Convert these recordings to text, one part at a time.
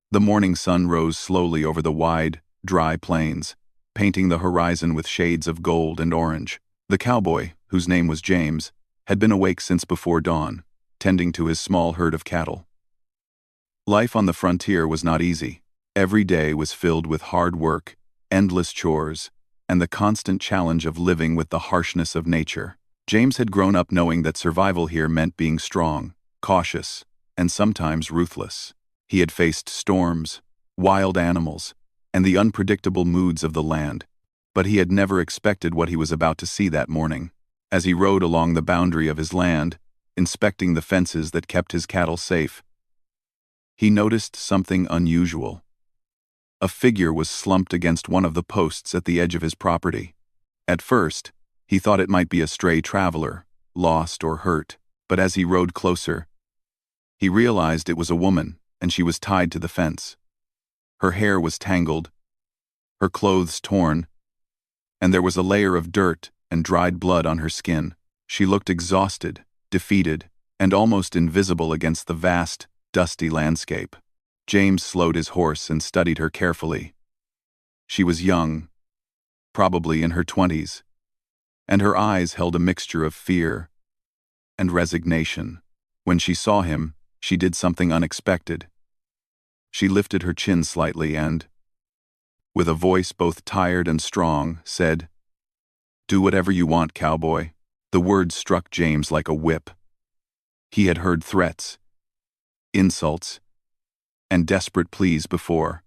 The morning sun rose slowly over the wide, dry plains, painting the horizon with shades of gold and orange. The cowboy, whose name was James, had been awake since before dawn, tending to his small herd of cattle. Life on the frontier was not easy. Every day was filled with hard work, endless chores, and the constant challenge of living with the harshness of nature. James had grown up knowing that survival here meant being strong, cautious, and sometimes ruthless. He had faced storms, wild animals, and the unpredictable moods of the land, but he had never expected what he was about to see that morning. As he rode along the boundary of his land, inspecting the fences that kept his cattle safe, he noticed something unusual. A figure was slumped against one of the posts at the edge of his property. At first, he thought it might be a stray traveler, lost or hurt, but as he rode closer, he realized it was a woman, and she was tied to the fence. Her hair was tangled, her clothes torn, and there was a layer of dirt and dried blood on her skin. She looked exhausted, defeated, and almost invisible against the vast, dusty landscape. James slowed his horse and studied her carefully. She was young, probably in her 20s, and her eyes held a mixture of fear and resignation. When she saw him, she did something unexpected. She lifted her chin slightly and, with a voice both tired and strong, said, "Do whatever you want, cowboy." The words struck James like a whip. He had heard threats, insults, and desperate pleas before.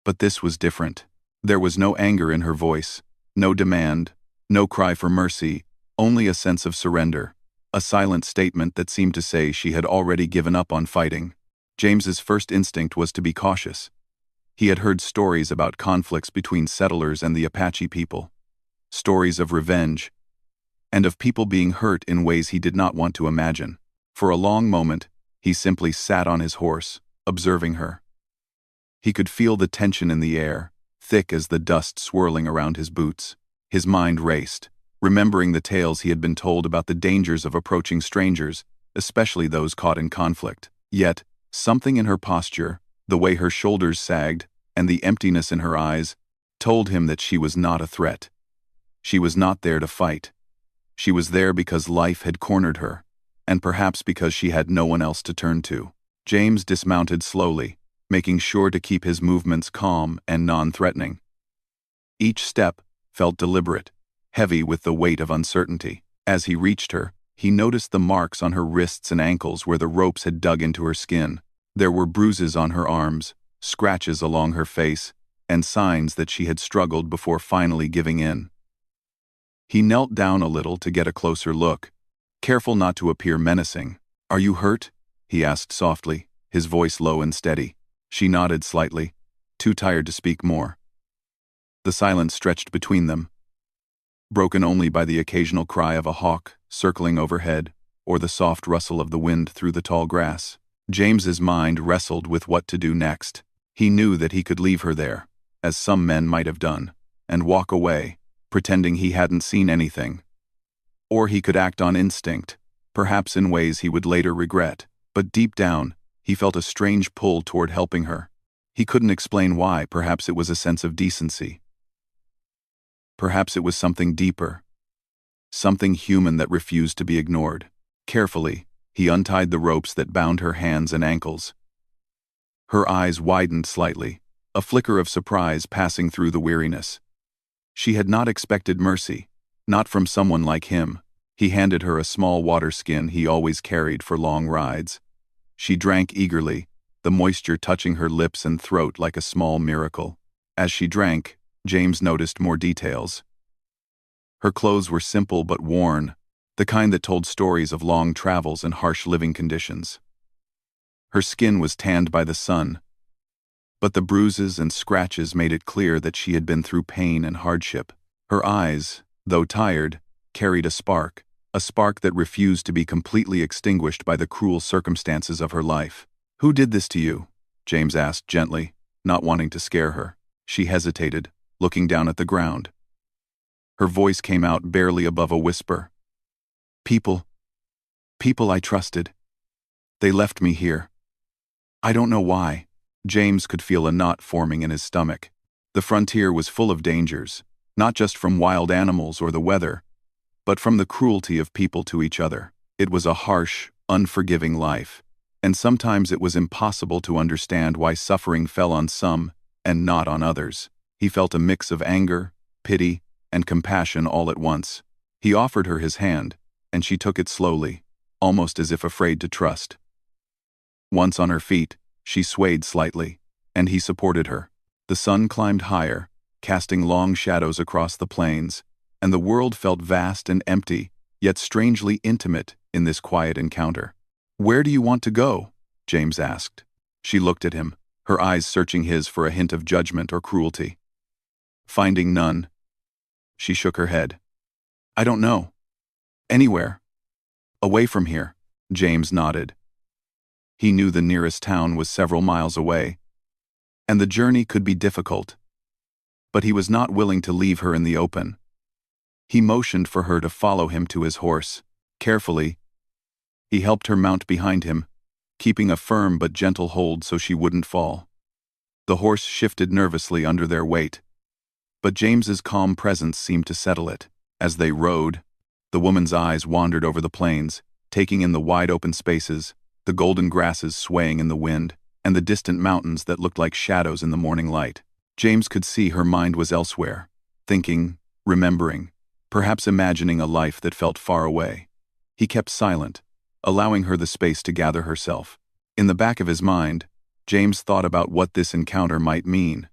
But this was different. There was no anger in her voice, no demand, no cry for mercy, only a sense of surrender, a silent statement that seemed to say she had already given up on fighting. James's first instinct was to be cautious. He had heard stories about conflicts between settlers and the Apache people, stories of revenge, and of people being hurt in ways he did not want to imagine. For a long moment, he simply sat on his horse, observing her. He could feel the tension in the air, thick as the dust swirling around his boots. His mind raced, remembering the tales he had been told about the dangers of approaching strangers, especially those caught in conflict. Yet, something in her posture, the way her shoulders sagged, and the emptiness in her eyes, told him that she was not a threat. She was not there to fight. She was there because life had cornered her, and perhaps because she had no one else to turn to. James dismounted slowly, making sure to keep his movements calm and non-threatening. Each step felt deliberate, heavy with the weight of uncertainty. As he reached her, he noticed the marks on her wrists and ankles where the ropes had dug into her skin. There were bruises on her arms, scratches along her face, and signs that she had struggled before finally giving in. He knelt down a little to get a closer look, careful not to appear menacing. "Are you hurt?" he asked softly, his voice low and steady. She nodded slightly, too tired to speak more. The silence stretched between them, broken only by the occasional cry of a hawk circling overhead or the soft rustle of the wind through the tall grass. James's mind wrestled with what to do next. He knew that he could leave her there, as some men might have done, and walk away, pretending he hadn't seen anything. Or he could act on instinct, perhaps in ways he would later regret. But deep down, he felt a strange pull toward helping her. He couldn't explain why. Perhaps it was a sense of decency. Perhaps it was something deeper, something human that refused to be ignored. Carefully, he untied the ropes that bound her hands and ankles. Her eyes widened slightly, a flicker of surprise passing through the weariness. She had not expected mercy, not from someone like him. He handed her a small water skin he always carried for long rides. She drank eagerly, the moisture touching her lips and throat like a small miracle. As she drank, James noticed more details. Her clothes were simple but worn, the kind that told stories of long travels and harsh living conditions. Her skin was tanned by the sun, but the bruises and scratches made it clear that she had been through pain and hardship. Her eyes, though tired, carried a spark that refused to be completely extinguished by the cruel circumstances of her life. "Who did this to you?" James asked gently, not wanting to scare her. She hesitated, looking down at the ground. Her voice came out barely above a whisper. People I trusted. They left me here. I don't know why. James could feel a knot forming in his stomach. The frontier was full of dangers, not just from wild animals or the weather, but from the cruelty of people to each other. It was a harsh, unforgiving life, and sometimes it was impossible to understand why suffering fell on some and not on others. He felt a mix of anger, pity, and compassion all at once. He offered her his hand, and she took it slowly, almost as if afraid to trust. Once on her feet, she swayed slightly, and he supported her. The sun climbed higher, casting long shadows across the plains, and the world felt vast and empty, yet strangely intimate in this quiet encounter. "Where do you want to go?" James asked. She looked at him, her eyes searching his for a hint of judgment or cruelty. Finding none, she shook her head. "I don't know. Anywhere. Away from here." James nodded. He knew the nearest town was several miles away, and the journey could be difficult. But he was not willing to leave her in the open. He motioned for her to follow him to his horse. Carefully, he helped her mount behind him, keeping a firm but gentle hold so she wouldn't fall. The horse shifted nervously under their weight, but James's calm presence seemed to settle it. As they rode, the woman's eyes wandered over the plains, taking in the wide open spaces, the golden grasses swaying in the wind, and the distant mountains that looked like shadows in the morning light. James could see her mind was elsewhere, thinking, remembering, perhaps imagining a life that felt far away. He kept silent, allowing her the space to gather herself. In the back of his mind, James thought about what this encounter might mean.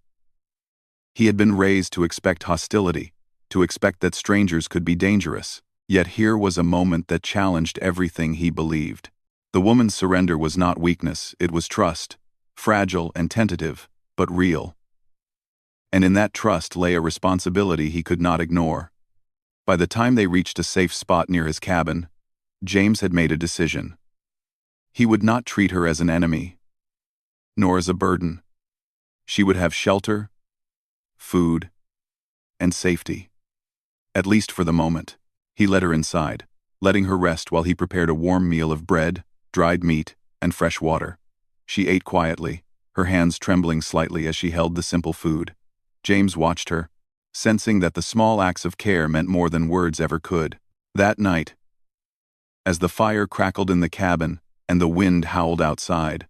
He had been raised to expect hostility, to expect that strangers could be dangerous, yet here was a moment that challenged everything he believed. The woman's surrender was not weakness, it was trust, fragile and tentative, but real. And in that trust lay a responsibility he could not ignore. By the time they reached a safe spot near his cabin, James had made a decision. He would not treat her as an enemy, nor as a burden. She would have shelter, food, and safety. At least for the moment. He led her inside, letting her rest while he prepared a warm meal of bread, dried meat, and fresh water. She ate quietly, her hands trembling slightly as she held the simple food. James watched her, sensing that the small acts of care meant more than words ever could. That night, as the fire crackled in the cabin and the wind howled outside,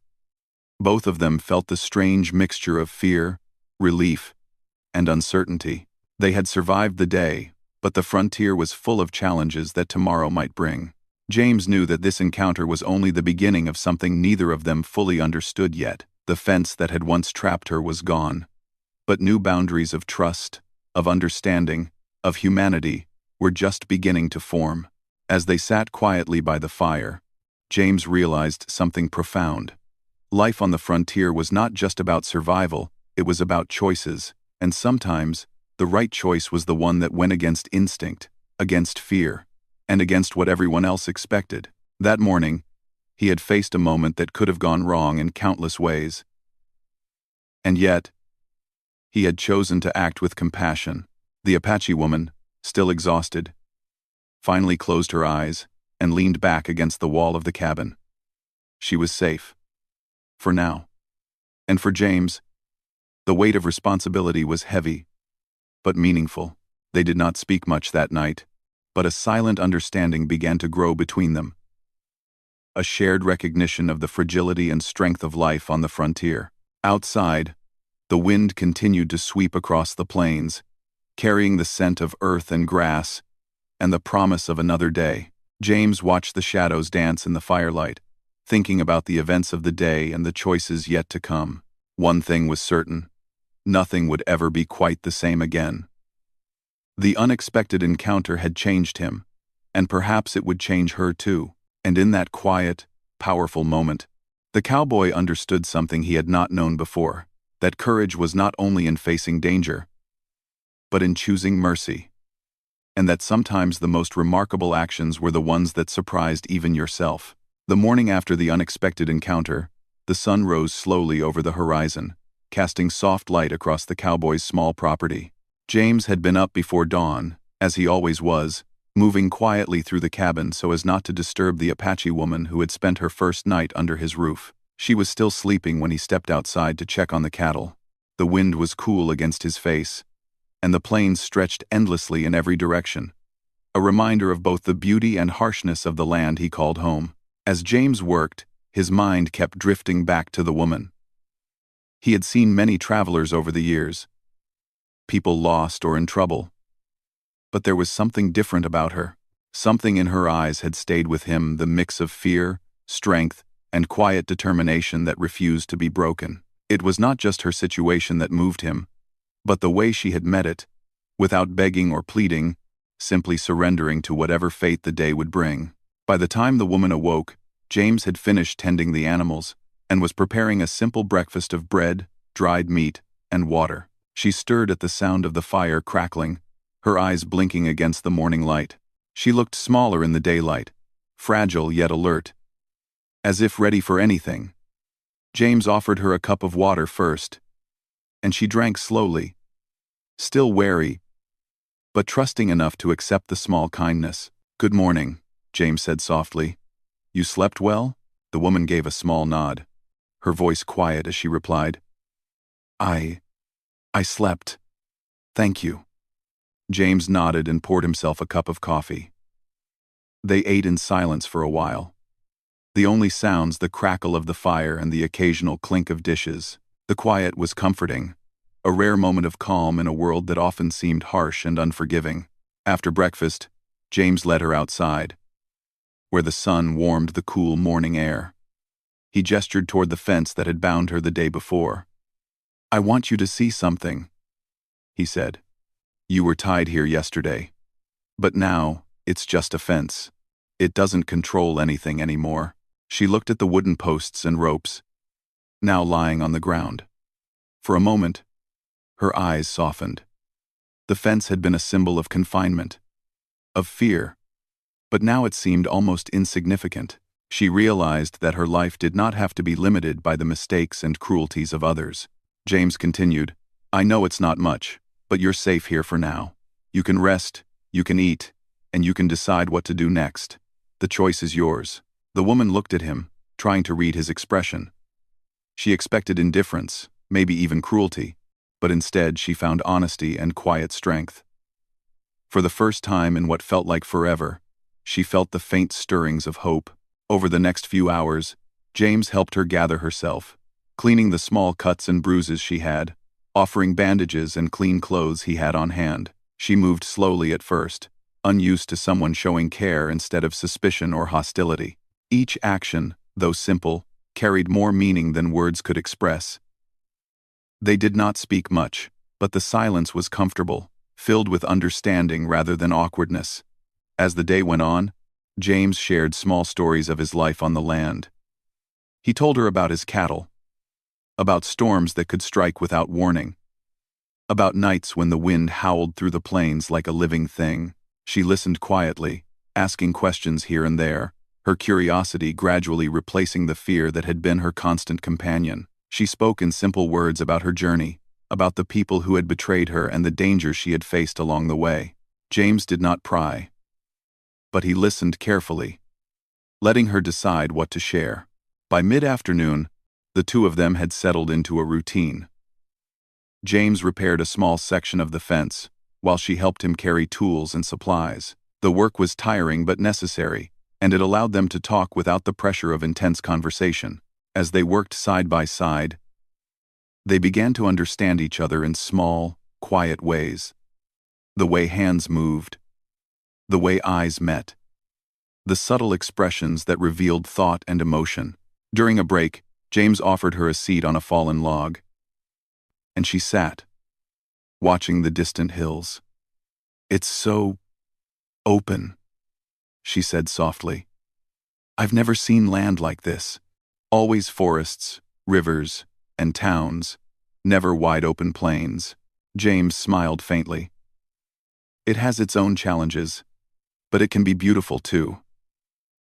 both of them felt the strange mixture of fear, relief, and uncertainty. They had survived the day, but the frontier was full of challenges that tomorrow might bring. James knew that this encounter was only the beginning of something neither of them fully understood yet. The fence that had once trapped her was gone, but new boundaries of trust, of understanding, of humanity, were just beginning to form. As they sat quietly by the fire, James realized something profound. Life on the frontier was not just about survival, it was about choices, and sometimes, the right choice was the one that went against instinct, against fear, and against what everyone else expected. That morning, he had faced a moment that could have gone wrong in countless ways. And yet, he had chosen to act with compassion. The Apache woman, still exhausted, finally closed her eyes and leaned back against the wall of the cabin. She was safe. For now. And for James, the weight of responsibility was heavy, but meaningful. They did not speak much that night, but a silent understanding began to grow between them. A shared recognition of the fragility and strength of life on the frontier. Outside, the wind continued to sweep across the plains, carrying the scent of earth and grass, and the promise of another day. James watched the shadows dance in the firelight, thinking about the events of the day and the choices yet to come. One thing was certain: nothing would ever be quite the same again. The unexpected encounter had changed him, and perhaps it would change her too. And in that quiet, powerful moment, the cowboy understood something he had not known before, that courage was not only in facing danger, but in choosing mercy, and that sometimes the most remarkable actions were the ones that surprised even yourself. The morning after the unexpected encounter, the sun rose slowly over the horizon, casting soft light across the cowboy's small property. James had been up before dawn, as he always was, moving quietly through the cabin so as not to disturb the Apache woman who had spent her first night under his roof. She was still sleeping when he stepped outside to check on the cattle. The wind was cool against his face, and the plains stretched endlessly in every direction, a reminder of both the beauty and harshness of the land he called home. As James worked, his mind kept drifting back to the woman. He had seen many travelers over the years, people lost or in trouble. But there was something different about her. Something in her eyes had stayed with him, the mix of fear, strength, and quiet determination that refused to be broken. It was not just her situation that moved him, but the way she had met it, without begging or pleading, simply surrendering to whatever fate the day would bring. By the time the woman awoke, James had finished tending the animals and was preparing a simple breakfast of bread, dried meat, and water. She stirred at the sound of the fire crackling, her eyes blinking against the morning light. She looked smaller in the daylight, fragile yet alert, as if ready for anything. James offered her a cup of water first, and she drank slowly, still wary, but trusting enough to accept the small kindness. "Good morning," James said softly. "You slept well?" The woman gave a small nod, her voice quiet as she replied, I slept. Thank you." James nodded and poured himself a cup of coffee. They ate in silence for a while. The only sounds the crackle of the fire and the occasional clink of dishes. The quiet was comforting, a rare moment of calm in a world that often seemed harsh and unforgiving. After breakfast, James led her outside, where the sun warmed the cool morning air. He gestured toward the fence that had bound her the day before. "I want you to see something," he said. "You were tied here yesterday, but now it's just a fence. It doesn't control anything anymore." She looked at the wooden posts and ropes, now lying on the ground. For a moment, her eyes softened. The fence had been a symbol of confinement, of fear, but now it seemed almost insignificant. She realized that her life did not have to be limited by the mistakes and cruelties of others. James continued, "I know it's not much, but you're safe here for now. You can rest, you can eat, and you can decide what to do next. The choice is yours." The woman looked at him, trying to read his expression. She expected indifference, maybe even cruelty, but instead she found honesty and quiet strength. For the first time in what felt like forever, she felt the faint stirrings of hope. Over the next few hours, James helped her gather herself, cleaning the small cuts and bruises she had, offering bandages and clean clothes he had on hand. She moved slowly at first, unused to someone showing care instead of suspicion or hostility. Each action, though simple, carried more meaning than words could express. They did not speak much, but the silence was comfortable, filled with understanding rather than awkwardness. As the day went on, James shared small stories of his life on the land. He told her about his cattle, about storms that could strike without warning, about nights when the wind howled through the plains like a living thing. She listened quietly, asking questions here and there, her curiosity gradually replacing the fear that had been her constant companion. She spoke in simple words about her journey, about the people who had betrayed her and the dangers she had faced along the way. James did not pry, but he listened carefully, letting her decide what to share. By mid-afternoon, the two of them had settled into a routine. James repaired a small section of the fence, while she helped him carry tools and supplies. The work was tiring but necessary, and it allowed them to talk without the pressure of intense conversation. As they worked side by side, they began to understand each other in small, quiet ways. The way hands moved, the way eyes met, the subtle expressions that revealed thought and emotion. During a break, James offered her a seat on a fallen log, and she sat, watching the distant hills. "It's so open," she said softly. "I've never seen land like this. Always forests, rivers, and towns, never wide-open plains." James smiled faintly. "It has its own challenges, but it can be beautiful too.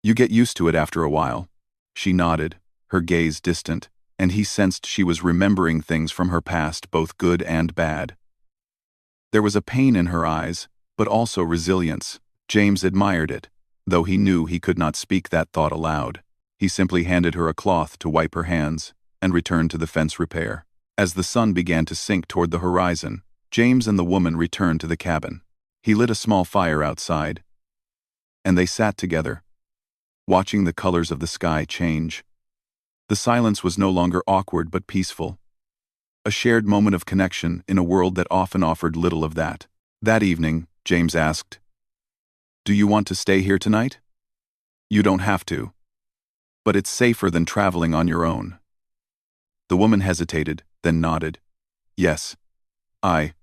You get used to it after a while." She nodded, her gaze distant, and he sensed she was remembering things from her past, both good and bad. There was a pain in her eyes, but also resilience. James admired it, though he knew he could not speak that thought aloud. He simply handed her a cloth to wipe her hands and returned to the fence repair. As the sun began to sink toward the horizon, James and the woman returned to the cabin. He lit a small fire outside, and they sat together, watching the colors of the sky change. The silence was no longer awkward but peaceful. A shared moment of connection in a world that often offered little of that. That evening, James asked, "Do you want to stay here tonight?" "You don't have to. But it's safer than traveling on your own." The woman hesitated, then nodded. "Yes. I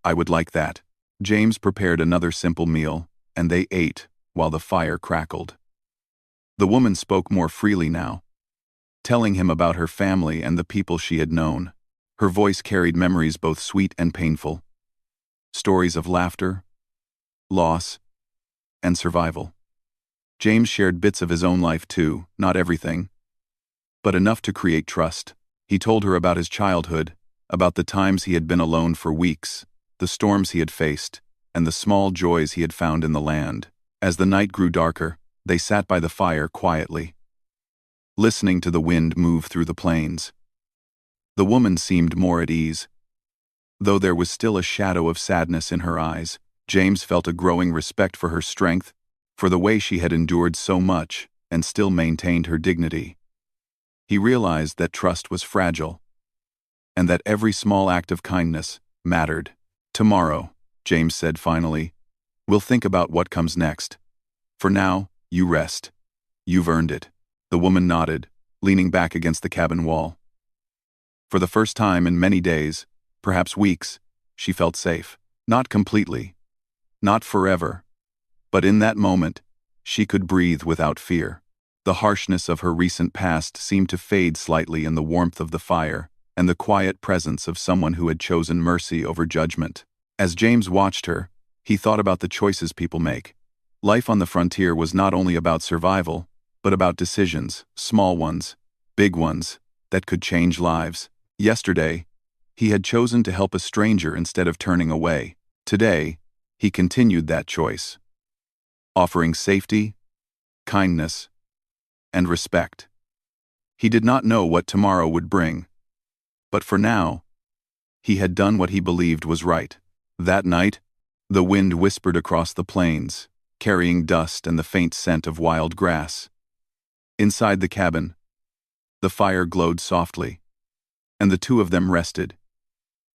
would like that." James prepared another simple meal, and they ate while the fire crackled. The woman spoke more freely now, telling him about her family and the people she had known. Her voice carried memories both sweet and painful. Stories of laughter, loss, and survival. James shared bits of his own life too, not everything, but enough to create trust. He told her about his childhood, about the times he had been alone for weeks, the storms he had faced, and the small joys he had found in the land. As the night grew darker, they sat by the fire quietly, listening to the wind move through the plains. The woman seemed more at ease, though there was still a shadow of sadness in her eyes. James felt a growing respect for her strength, for the way she had endured so much and still maintained her dignity. He realized that trust was fragile, and that every small act of kindness mattered. "Tomorrow," James said finally, "we'll think about what comes next. For now, you rest. You've earned it." The woman nodded, leaning back against the cabin wall. For the first time in many days, perhaps weeks, she felt safe. Not completely, not forever, but in that moment, she could breathe without fear. The harshness of her recent past seemed to fade slightly in the warmth of the fire and the quiet presence of someone who had chosen mercy over judgment. As James watched her, he thought about the choices people make. Life on the frontier was not only about survival, but about decisions, small ones, big ones, that could change lives. Yesterday, he had chosen to help a stranger instead of turning away. Today, he continued that choice, offering safety, kindness, and respect. He did not know what tomorrow would bring, but for now, he had done what he believed was right. That night, the wind whispered across the plains, carrying dust and the faint scent of wild grass. Inside the cabin, the fire glowed softly, and the two of them rested,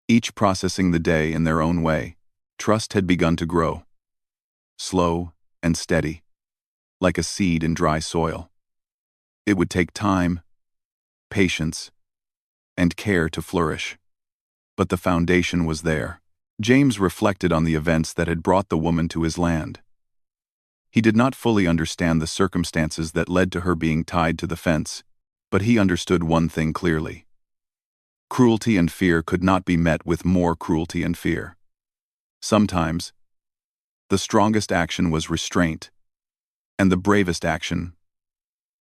each processing the day in their own way. Trust had begun to grow, slow and steady, like a seed in dry soil. It would take time, patience, and care to flourish, but the foundation was there. James reflected on the events that had brought the woman to his land. He did not fully understand the circumstances that led to her being tied to the fence, but he understood one thing clearly. Cruelty and fear could not be met with more cruelty and fear. Sometimes, the strongest action was restraint, and the bravest action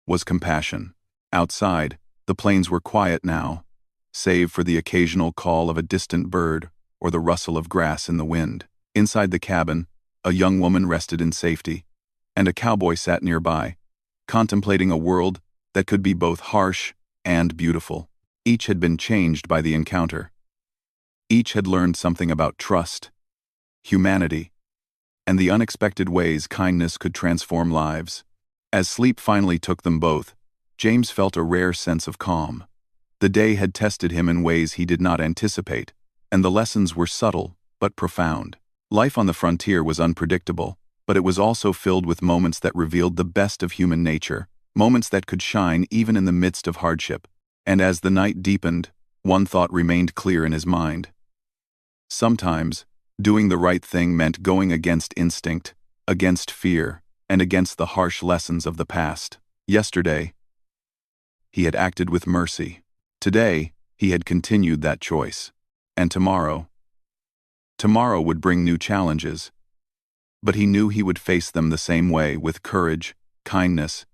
was compassion. Outside, the plains were quiet now, save for the occasional call of a distant bird or the rustle of grass in the wind. Inside the cabin, a young woman rested in safety, and a cowboy sat nearby, contemplating a world that could be both harsh and beautiful. Each had been changed by the encounter. Each had learned something about trust, humanity, and the unexpected ways kindness could transform lives. As sleep finally took them both, James felt a rare sense of calm. The day had tested him in ways he did not anticipate, and the lessons were subtle but profound. Life on the frontier was unpredictable, but it was also filled with moments that revealed the best of human nature, moments that could shine even in the midst of hardship. And as the night deepened, one thought remained clear in his mind. Sometimes, doing the right thing meant going against instinct, against fear, and against the harsh lessons of the past. Yesterday, he had acted with mercy. Today, he had continued that choice. And tomorrow would bring new challenges. But he knew he would face them the same way, with courage, kindness,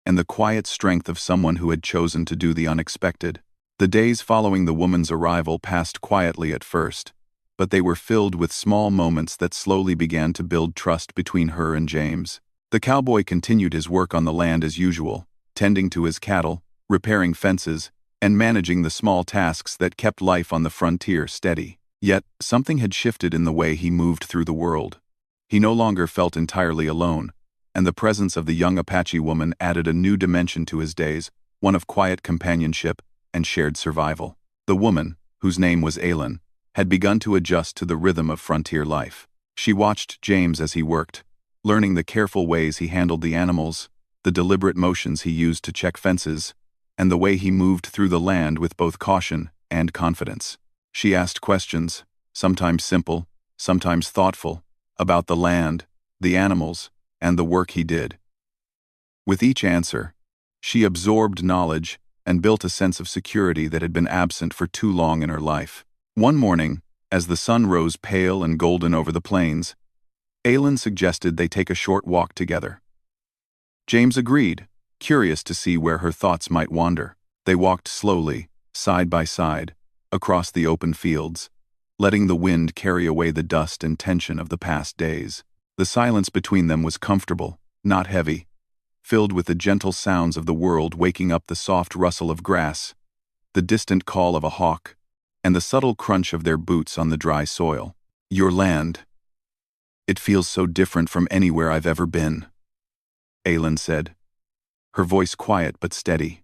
and the quiet strength of someone who had chosen to do the unexpected. The days following the woman's arrival passed quietly at first, but they were filled with small moments that slowly began to build trust between her and James. The cowboy continued his work on the land as usual, tending to his cattle, repairing fences, and managing the small tasks that kept life on the frontier steady. Yet, something had shifted in the way he moved through the world. He no longer felt entirely alone, and the presence of the young Apache woman added a new dimension to his days, one of quiet companionship and shared survival. The woman, whose name was Aylin, had begun to adjust to the rhythm of frontier life. She watched James as he worked, learning the careful ways he handled the animals, the deliberate motions he used to check fences, and the way he moved through the land with both caution and confidence. She asked questions, sometimes simple, sometimes thoughtful, about the land, the animals, and the work he did. With each answer, she absorbed knowledge and built a sense of security that had been absent for too long in her life. One morning, as the sun rose pale and golden over the plains, Aylin suggested they take a short walk together. James agreed, curious to see where her thoughts might wander. They walked slowly, side by side, across the open fields, letting the wind carry away the dust and tension of the past days. The silence between them was comfortable, not heavy, filled with the gentle sounds of the world waking up, the soft rustle of grass, the distant call of a hawk, and the subtle crunch of their boots on the dry soil. "Your land. It feels so different from anywhere I've ever been," Aylin said, her voice quiet but steady.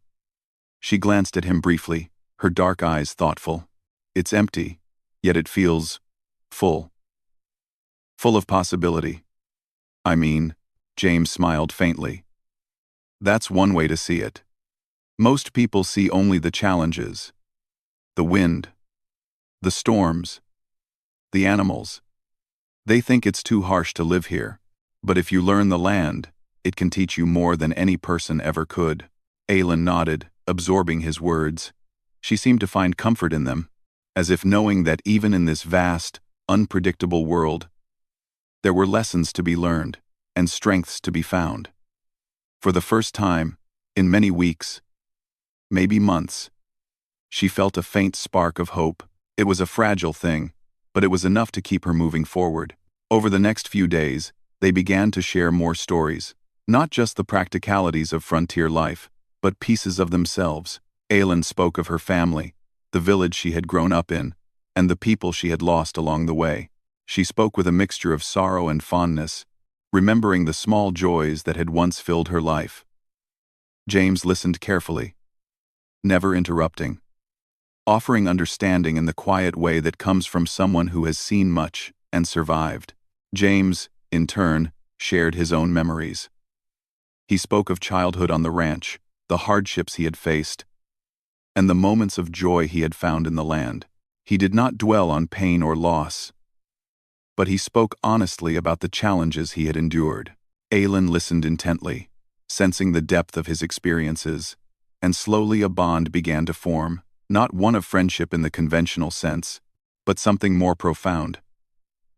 She glanced at him briefly, her dark eyes thoughtful. "It's empty, yet it feels full. Full of possibility." "I mean," James smiled faintly, "that's one way to see it. Most people see only the challenges. The wind, the storms, the animals. They think it's too harsh to live here. But if you learn the land, it can teach you more than any person ever could." Aylin nodded, absorbing his words. She seemed to find comfort in them, as if knowing that even in this vast, unpredictable world, there were lessons to be learned and strengths to be found. For the first time, in many weeks, maybe months, she felt a faint spark of hope. It was a fragile thing, but it was enough to keep her moving forward. Over the next few days, they began to share more stories, not just the practicalities of frontier life, but pieces of themselves. Aylin spoke of her family, the village she had grown up in, and the people she had lost along the way. She spoke with a mixture of sorrow and fondness, remembering the small joys that had once filled her life. James listened carefully, never interrupting, offering understanding in the quiet way that comes from someone who has seen much and survived. James, in turn, shared his own memories. He spoke of childhood on the ranch, the hardships he had faced, and the moments of joy he had found in the land. He did not dwell on pain or loss, but he spoke honestly about the challenges he had endured. Aylin listened intently, sensing the depth of his experiences, and slowly a bond began to form, not one of friendship in the conventional sense, but something more profound.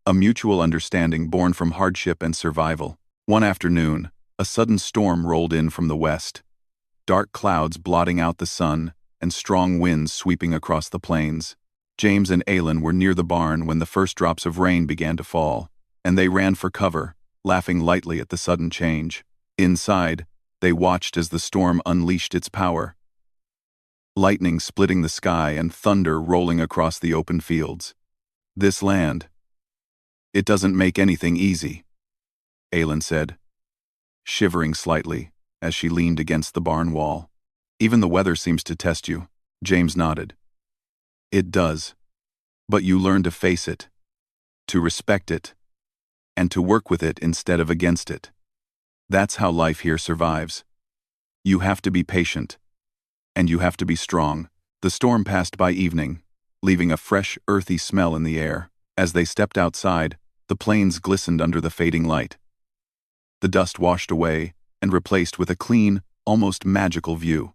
A mutual understanding born from hardship and survival. One afternoon, a sudden storm rolled in from the west, dark clouds blotting out the sun and strong winds sweeping across the plains. James and Aylin were near the barn when the first drops of rain began to fall, and they ran for cover, laughing lightly at the sudden change. Inside, they watched as the storm unleashed its power, lightning splitting the sky and thunder rolling across the open fields. "This land, it doesn't make anything easy," Aylin said, shivering slightly as she leaned against the barn wall. "Even the weather seems to test you." James nodded. "It does. But you learn to face it, to respect it, and to work with it instead of against it. That's how life here survives. You have to be patient, and you have to be strong." The storm passed by evening, leaving a fresh, earthy smell in the air. As they stepped outside, the plains glistened under the fading light. The dust washed away and replaced with a clean, almost magical view.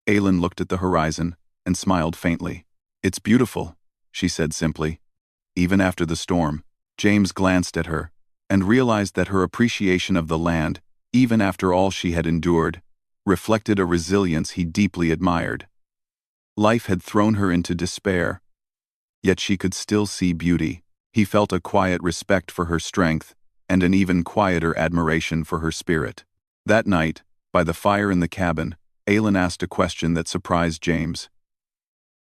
Aylin looked at the horizon and smiled faintly. "It's beautiful," she said simply. Even after the storm, James glanced at her and realized that her appreciation of the land, even after all she had endured, reflected a resilience he deeply admired. Life had thrown her into despair, yet she could still see beauty. He felt a quiet respect for her strength and an even quieter admiration for her spirit. That night, By the fire in the cabin, Aylin asked a question that surprised James.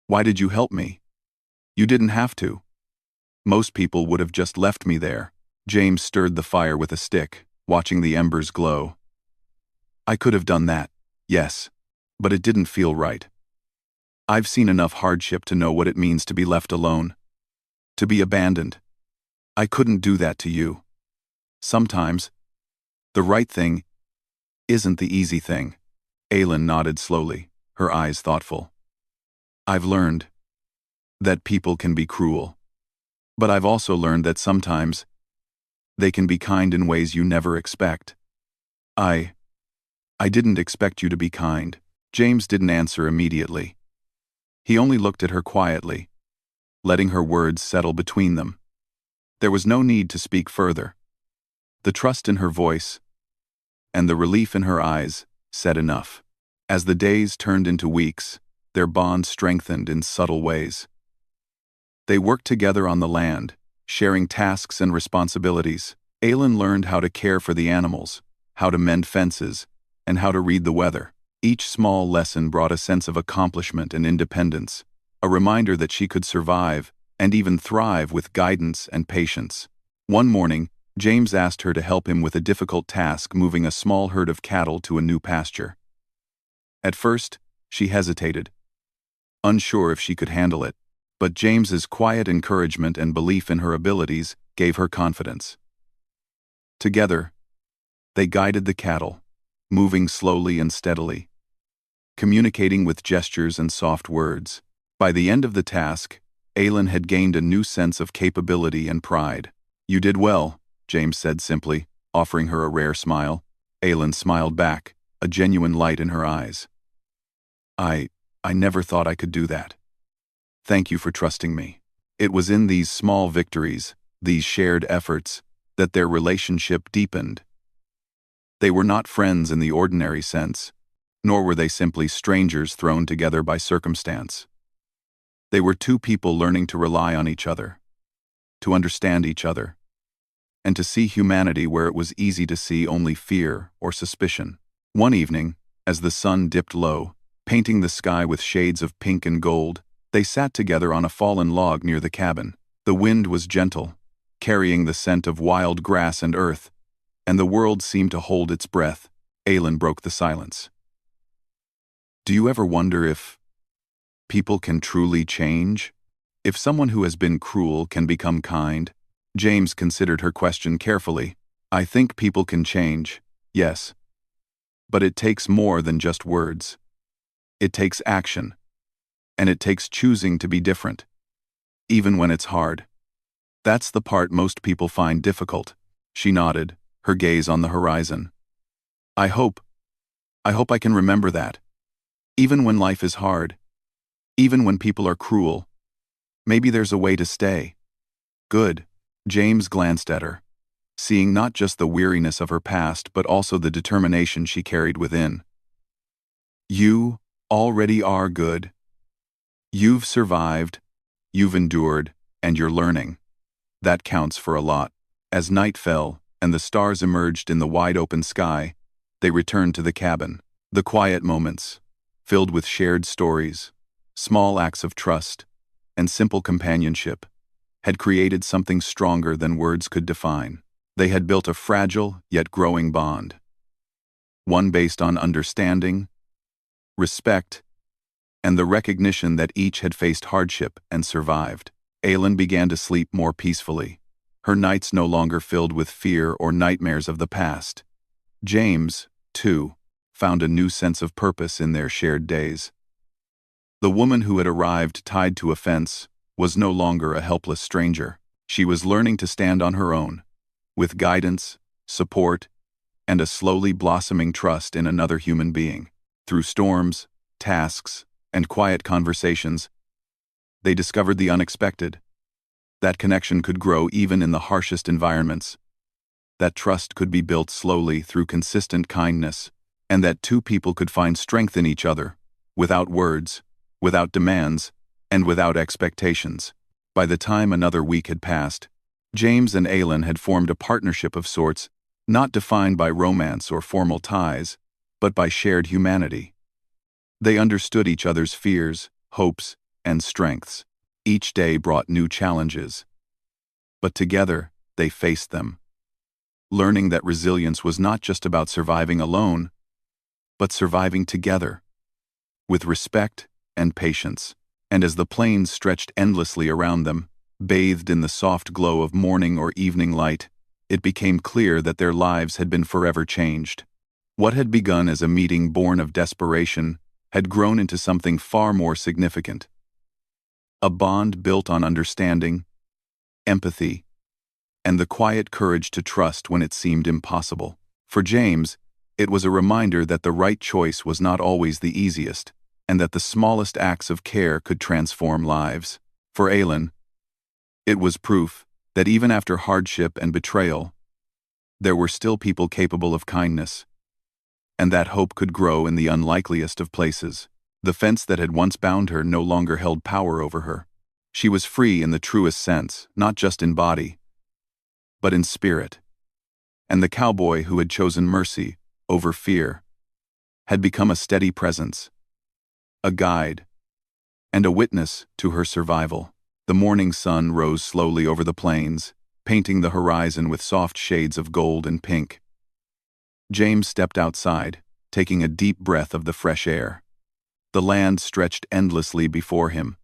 "Why did you help me? You didn't have to. Most people would have just left me there." James stirred the fire with a stick, watching the embers glow. "I could have done that, yes, but it didn't feel right. I've seen enough hardship to know what it means to be left alone, to be abandoned. I couldn't do that to you. Sometimes, the right thing isn't the easy thing." Aylin nodded slowly, her eyes thoughtful. "I've learned that people can be cruel, but I've also learned that sometimes they can be kind in ways you never expect. I didn't expect you to be kind." James didn't answer immediately. He only looked at her quietly, letting her words settle between them. There was no need to speak further. The trust in her voice and the relief in her eyes said enough. As the days turned into weeks, their bond strengthened in subtle ways. They worked together on the land, sharing tasks and responsibilities. Aylin learned how to care for the animals, how to mend fences, and how to read the weather. Each small lesson brought a sense of accomplishment and independence, a reminder that she could survive and even thrive with guidance and patience. One morning, James asked her to help him with a difficult task, moving a small herd of cattle to a new pasture. At first, she hesitated, unsure if she could handle it, but James's quiet encouragement and belief in her abilities gave her confidence. Together, they guided the cattle, moving slowly and steadily, communicating with gestures and soft words. By the end of the task, Aylin had gained a new sense of capability and pride. "You did well," James said simply, offering her a rare smile. Aylin smiled back, a genuine light in her eyes. I never thought I could do that. Thank you for trusting me." It was in these small victories, these shared efforts, that their relationship deepened. They were not friends in the ordinary sense, nor were they simply strangers thrown together by circumstance. They were two people learning to rely on each other, to understand each other, and to see humanity where it was easy to see only fear or suspicion. One evening, as the sun dipped low, painting the sky with shades of pink and gold, they sat together on a fallen log near the cabin. The wind was gentle, carrying the scent of wild grass and earth, and the world seemed to hold its breath. Aylin broke the silence. "Do you ever wonder if people can truly change? If someone who has been cruel can become kind?" James considered her question carefully. "I think people can change, yes. But it takes more than just words. It takes action. And it takes choosing to be different, even when it's hard. That's the part most people find difficult." She nodded, her gaze on the horizon. I hope I can remember that. Even when life is hard, even when people are cruel, maybe there's a way to stay. Good." James glanced at her, seeing not just the weariness of her past but also the determination she carried within. "You already are good. You've survived, you've endured, and you're learning. That counts for a lot." As night fell and the stars emerged in the wide-open sky, they returned to the cabin. The quiet moments, filled with shared stories, small acts of trust, and simple companionship, had created something stronger than words could define. They had built a fragile yet growing bond, one based on understanding, respect, and the recognition that each had faced hardship and survived. Aylin began to sleep more peacefully, her nights no longer filled with fear or nightmares of the past. James, too, found a new sense of purpose in their shared days. The woman who had arrived tied to a fence was no longer a helpless stranger. She was learning to stand on her own, with guidance, support, and a slowly blossoming trust in another human being. Through storms, tasks, and quiet conversations, they discovered the unexpected. That connection could grow even in the harshest environments. That trust could be built slowly through consistent kindness, and that two people could find strength in each other, without words, without demands, and without expectations. By the time another week had passed, James and Aylin had formed a partnership of sorts, not defined by romance or formal ties, but by shared humanity. They understood each other's fears, hopes, and strengths. Each day brought new challenges, but together they faced them, learning that resilience was not just about surviving alone, but surviving together, with respect and patience. And as the plains stretched endlessly around them, bathed in the soft glow of morning or evening light, it became clear that their lives had been forever changed. What had begun as a meeting born of desperation had grown into something far more significant. A bond built on understanding, empathy, and the quiet courage to trust when it seemed impossible. For James, it was a reminder that the right choice was not always the easiest, and that the smallest acts of care could transform lives. For Aylin, it was proof that even after hardship and betrayal, there were still people capable of kindness, and that hope could grow in the unlikeliest of places. The fence that had once bound her no longer held power over her. She was free in the truest sense, not just in body, but in spirit. And the cowboy who had chosen mercy over fear had become a steady presence, a guide, and a witness to her survival. The morning sun rose slowly over the plains, painting the horizon with soft shades of gold and pink. James stepped outside, taking a deep breath of the fresh air. The land stretched endlessly before him,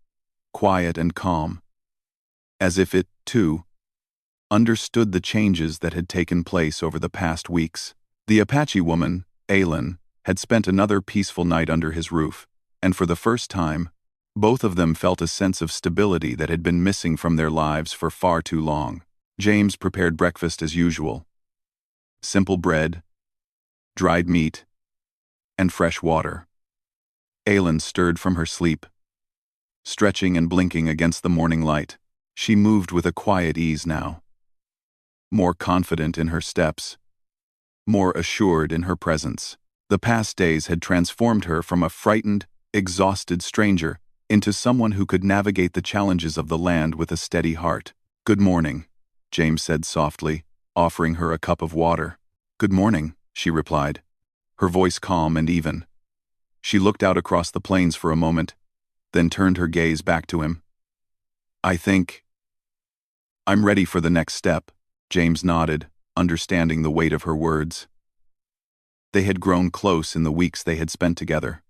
quiet and calm, as if it, too, understood the changes that had taken place over the past weeks. The Apache woman, Aylin, had spent another peaceful night under his roof, and for the first time, both of them felt a sense of stability that had been missing from their lives for far too long. James prepared breakfast as usual. Simple bread, dried meat, and fresh water. Aylin stirred from her sleep, stretching and blinking against the morning light. She moved with a quiet ease now, more confident in her steps, more assured in her presence. The past days had transformed her from a frightened, exhausted stranger into someone who could navigate the challenges of the land with a steady heart. "Good morning," James said softly, offering her a cup of water. "Good morning," she replied, her voice calm and even. She looked out across the plains for a moment, then turned her gaze back to him. "I think I'm ready for the next step," James nodded, understanding the weight of her words. They had grown close in the weeks they had spent together,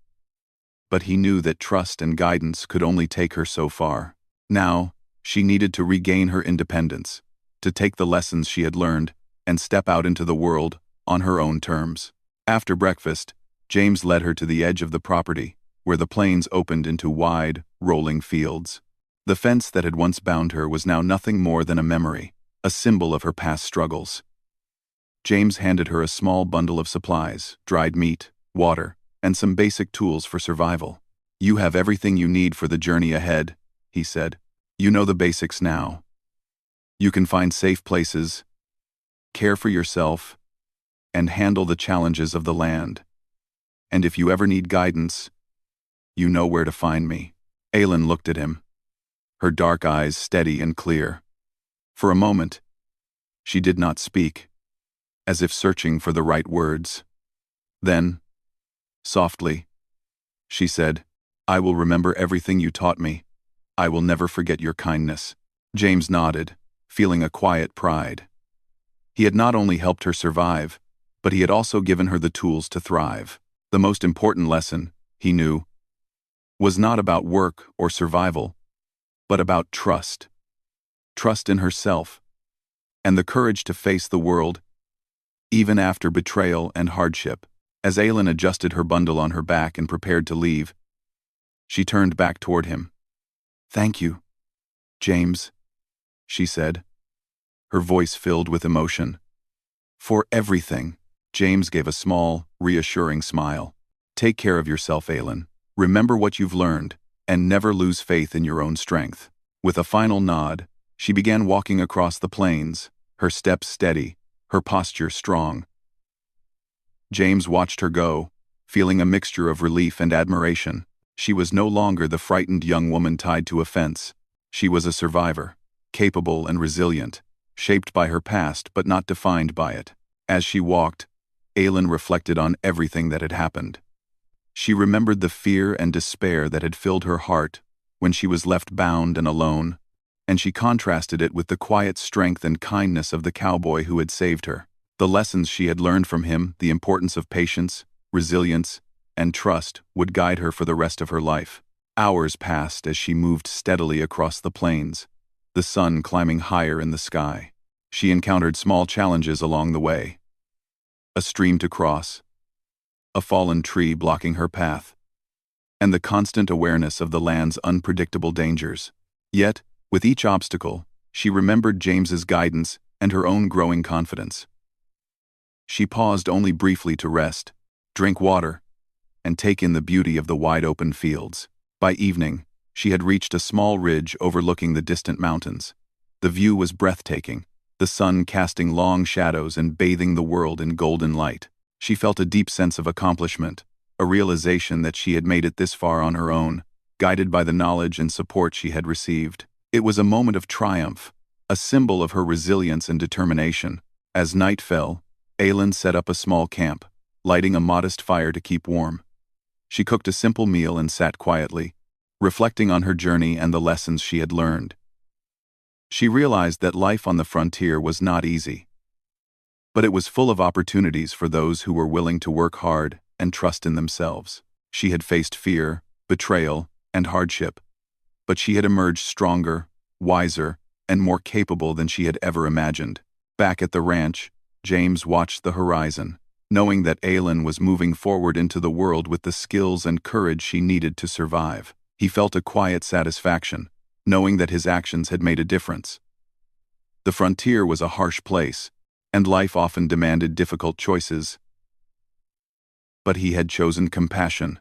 but he knew that trust and guidance could only take her so far. Now, she needed to regain her independence, to take the lessons she had learned and step out into the world on her own terms. After breakfast, James led her to the edge of the property, where the plains opened into wide, rolling fields. The fence that had once bound her was now nothing more than a memory, a symbol of her past struggles. James handed her a small bundle of supplies, dried meat, water, and some basic tools for survival. "You have everything you need for the journey ahead," he said. "You know the basics now. You can find safe places, care for yourself, and handle the challenges of the land. And if you ever need guidance, you know where to find me." Aylin looked at him, her dark eyes steady and clear. For a moment, she did not speak, as if searching for the right words. Then, softly, she said, "I will remember everything you taught me. I will never forget your kindness." James nodded, feeling a quiet pride. He had not only helped her survive, but he had also given her the tools to thrive. The most important lesson, he knew, was not about work or survival, but about trust. Trust in herself, and the courage to face the world, even after betrayal and hardship. As Aylin adjusted her bundle on her back and prepared to leave, she turned back toward him. "Thank you, James," she said, her voice filled with emotion. "For everything." James gave a small, reassuring smile. "Take care of yourself, Aylin. Remember what you've learned, and never lose faith in your own strength." With a final nod, she began walking across the plains, her steps steady, her posture strong. James watched her go, feeling a mixture of relief and admiration. She was no longer the frightened young woman tied to a fence. She was a survivor, capable and resilient, shaped by her past but not defined by it. As she walked, Aylin reflected on everything that had happened. She remembered the fear and despair that had filled her heart when she was left bound and alone, and she contrasted it with the quiet strength and kindness of the cowboy who had saved her. The lessons she had learned from him, the importance of patience, resilience, and trust, would guide her for the rest of her life. Hours passed as she moved steadily across the plains, the sun climbing higher in the sky. She encountered small challenges along the way. A stream to cross, a fallen tree blocking her path, and the constant awareness of the land's unpredictable dangers. Yet, with each obstacle, she remembered James's guidance and her own growing confidence. She paused only briefly to rest, drink water, and take in the beauty of the wide-open fields. By evening, she had reached a small ridge overlooking the distant mountains. The view was breathtaking, the sun casting long shadows and bathing the world in golden light. She felt a deep sense of accomplishment, a realization that she had made it this far on her own, guided by the knowledge and support she had received. It was a moment of triumph, a symbol of her resilience and determination. As night fell, Aylin set up a small camp, lighting a modest fire to keep warm. She cooked a simple meal and sat quietly, reflecting on her journey and the lessons she had learned. She realized that life on the frontier was not easy, but it was full of opportunities for those who were willing to work hard and trust in themselves. She had faced fear, betrayal, and hardship, but she had emerged stronger, wiser, and more capable than she had ever imagined. Back at the ranch, James watched the horizon, knowing that Aylin was moving forward into the world with the skills and courage she needed to survive. He felt a quiet satisfaction, knowing that his actions had made a difference. The frontier was a harsh place, and life often demanded difficult choices. But he had chosen compassion,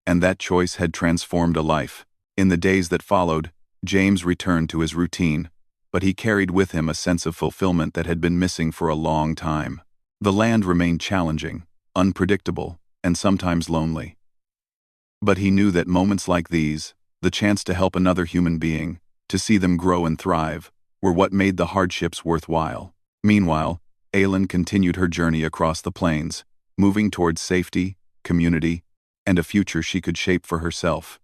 and that choice had transformed a life. In the days that followed, James returned to his routine, but he carried with him a sense of fulfillment that had been missing for a long time. The land remained challenging, unpredictable, and sometimes lonely. But he knew that moments like these, the chance to help another human being, to see them grow and thrive, were what made the hardships worthwhile. Meanwhile, Aylin continued her journey across the plains, moving towards safety, community, and a future she could shape for herself.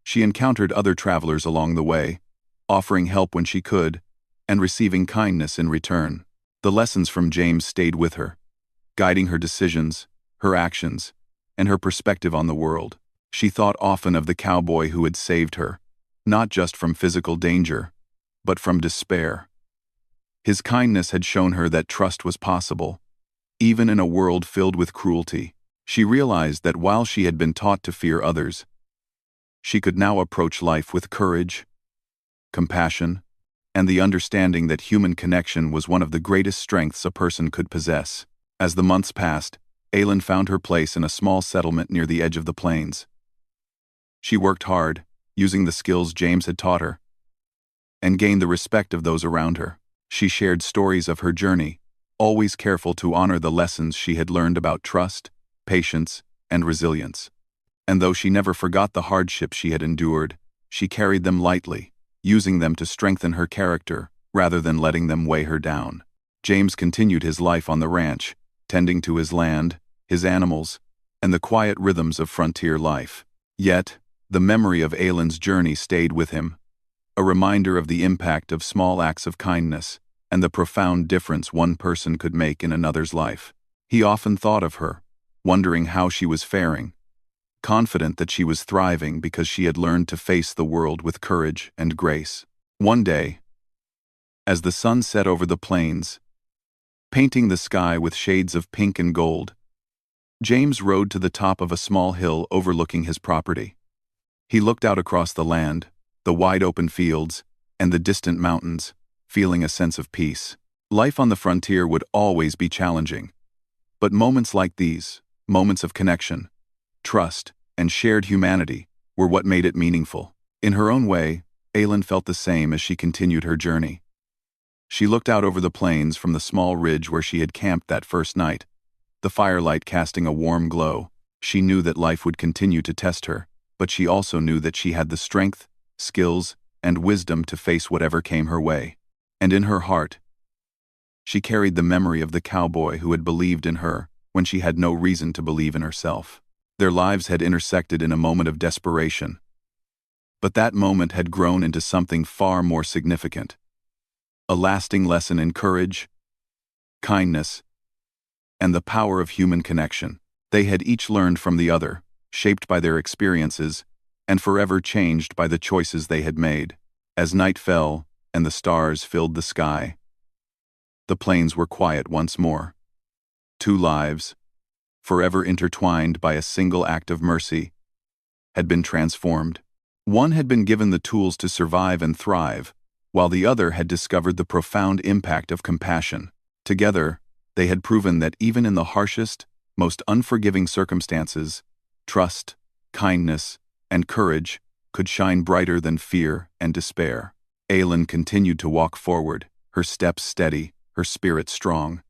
She encountered other travelers along the way, offering help when she could, and receiving kindness in return. The lessons from James stayed with her, guiding her decisions, her actions, and her perspective on the world. She thought often of the cowboy who had saved her, not just from physical danger, but from despair. His kindness had shown her that trust was possible, even in a world filled with cruelty. She realized that while she had been taught to fear others, she could now approach life with courage, compassion, and the understanding that human connection was one of the greatest strengths a person could possess. As the months passed, Aylin found her place in a small settlement near the edge of the plains. She worked hard, using the skills James had taught her, and gained the respect of those around her. She shared stories of her journey, always careful to honor the lessons she had learned about trust, patience, and resilience. And though she never forgot the hardships she had endured, she carried them lightly, using them to strengthen her character rather than letting them weigh her down. James continued his life on the ranch, tending to his land, his animals, and the quiet rhythms of frontier life. Yet, the memory of Aylin's journey stayed with him, a reminder of the impact of small acts of kindness and the profound difference one person could make in another's life. He often thought of her, wondering how she was faring, confident that she was thriving because she had learned to face the world with courage and grace. One day, as the sun set over the plains, painting the sky with shades of pink and gold, James rode to the top of a small hill overlooking his property. He looked out across the land, the wide-open fields, and the distant mountains, feeling a sense of peace. Life on the frontier would always be challenging, but moments like these, moments of connection, trust, and shared humanity, were what made it meaningful. In her own way, Aylin felt the same as she continued her journey. She looked out over the plains from the small ridge where she had camped that first night, the firelight casting a warm glow. She knew that life would continue to test her, but she also knew that she had the strength, skills, and wisdom to face whatever came her way. And in her heart, She carried the memory of the cowboy who had believed in her when she had no reason to believe in herself. Their lives had intersected in a moment of desperation, but that moment had grown into something far more significant. A lasting lesson in courage, kindness, and the power of human connection. They had each learned from the other, shaped by their experiences, and forever changed by the choices they had made. As night fell and the stars filled the sky, the plains were quiet once more. Two lives, forever intertwined by a single act of mercy, had been transformed. One had been given the tools to survive and thrive, while the other had discovered the profound impact of compassion. Together, they had proven that even in the harshest, most unforgiving circumstances, trust, kindness, and courage could shine brighter than fear and despair. Aylin continued to walk forward, her steps steady, her spirit strong.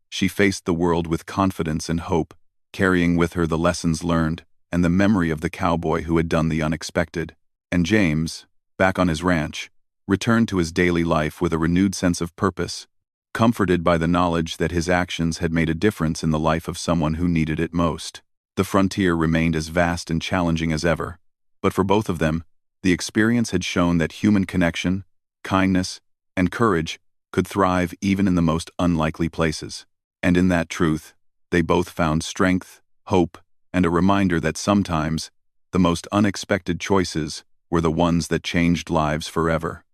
She faced the world with confidence and hope, carrying with her the lessons learned and the memory of the cowboy who had done the unexpected. And James, back on his ranch, returned to his daily life with a renewed sense of purpose, comforted by the knowledge that his actions had made a difference in the life of someone who needed it most. The frontier remained as vast and challenging as ever, but for both of them, the experience had shown that human connection, kindness, and courage could thrive even in the most unlikely places. And in that truth, they both found strength, hope, and a reminder that sometimes the most unexpected choices were the ones that changed lives forever.